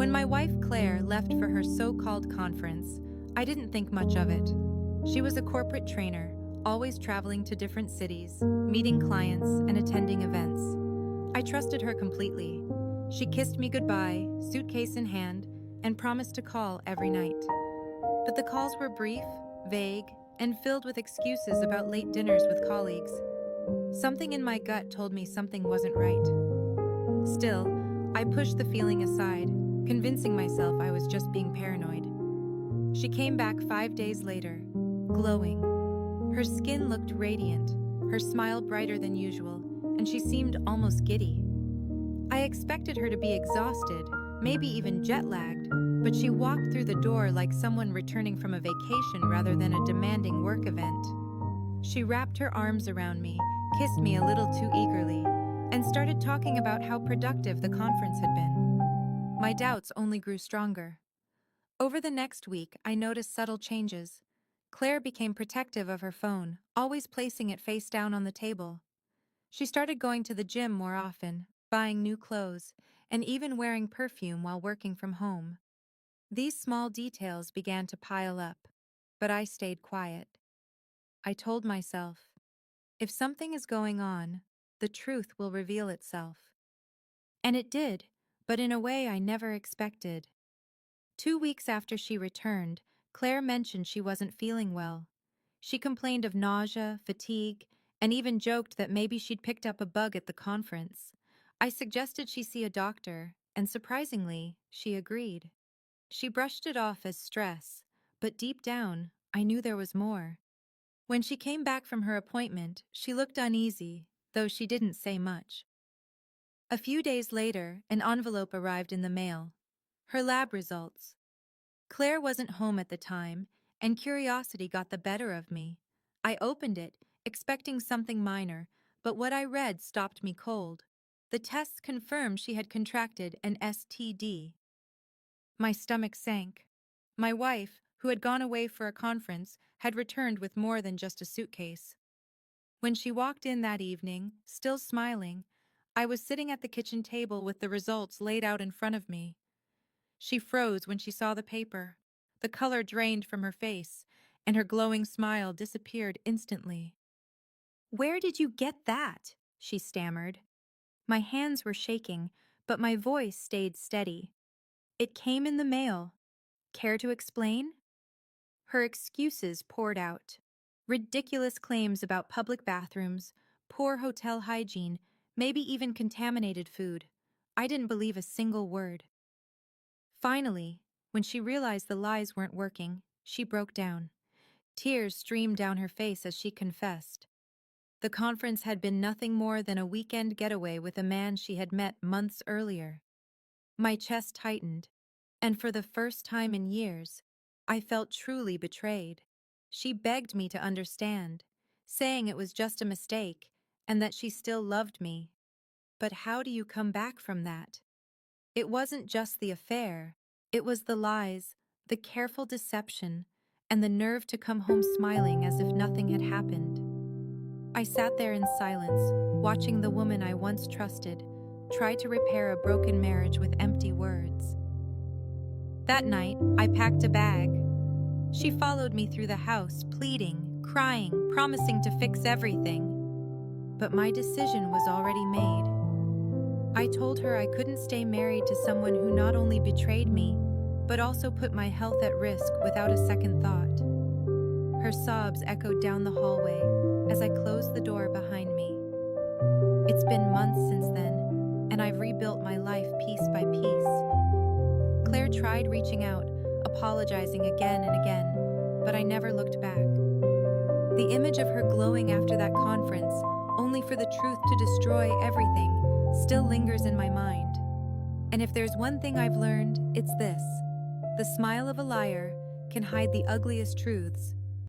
When my wife Claire left for her so-called conference, I didn't think much of it. She was a corporate trainer, always traveling to different cities, meeting clients, and attending events. I trusted her completely. She kissed me goodbye, suitcase in hand, and promised to call every night. But the calls were brief, vague, and filled with excuses about late dinners with colleagues. Something in my gut told me something wasn't right. Still, I pushed the feeling aside, convincing myself I was just being paranoid. She came back 5 days later, glowing. Her skin looked radiant, her smile brighter than usual, and she seemed almost giddy. I expected her to be exhausted, maybe even jet-lagged, but she walked through the door like someone returning from a vacation rather than a demanding work event. She wrapped her arms around me, kissed me a little too eagerly, and started talking about how productive the conference had been. My doubts only grew stronger. Over the next week, I noticed subtle changes. Claire became protective of her phone, always placing it face down on the table. She started going to the gym more often, buying new clothes, and even wearing perfume while working from home. These small details began to pile up, but I stayed quiet. I told myself, if something is going on, the truth will reveal itself. And it did, but in a way I never expected. 2 weeks after she returned, Claire mentioned she wasn't feeling well. She complained of nausea, fatigue, and even joked that maybe she'd picked up a bug at the conference. I suggested she see a doctor, and surprisingly, she agreed. She brushed it off as stress, but deep down, I knew there was more. When she came back from her appointment, she looked uneasy, though she didn't say much. A few days later, an envelope arrived in the mail. Her lab results. Claire wasn't home at the time, and curiosity got the better of me. I opened it, expecting something minor, but what I read stopped me cold. The tests confirmed she had contracted an STD. My stomach sank. My wife, who had gone away for a conference, had returned with more than just a suitcase. When she walked in that evening, still smiling, I was sitting at the kitchen table with the results laid out in front of me. She froze when she saw the paper. The color drained from her face, and her glowing smile disappeared instantly. "Where did you get that?" she stammered. My hands were shaking, but my voice stayed steady. "It came in the mail. Care to explain?" Her excuses poured out. Ridiculous claims about public bathrooms, poor hotel hygiene, maybe even contaminated food. I didn't believe a single word. Finally, when she realized the lies weren't working, she broke down. Tears streamed down her face as she confessed. The conference had been nothing more than a weekend getaway with a man she had met months earlier. My chest tightened, and for the first time in years, I felt truly betrayed. She begged me to understand, saying it was just a mistake and that she still loved me. But how do you come back from that? It wasn't just the affair, it was the lies, the careful deception, and the nerve to come home smiling as if nothing had happened. I sat there in silence, watching the woman I once trusted try to repair a broken marriage with empty words. That night, I packed a bag. She followed me through the house, pleading, crying, promising to fix everything. But my decision was already made. I told her I couldn't stay married to someone who not only betrayed me, but also put my health at risk without a second thought. Her sobs echoed down the hallway as I closed the door behind me. It's been months since then, and I've rebuilt my life piece by piece. Claire tried reaching out, apologizing again and again, but I never looked back. The image of her glowing after that conference, only for the truth to destroy everything, still lingers in my mind. And if there's one thing I've learned, it's this: the smile of a liar can hide the ugliest truths,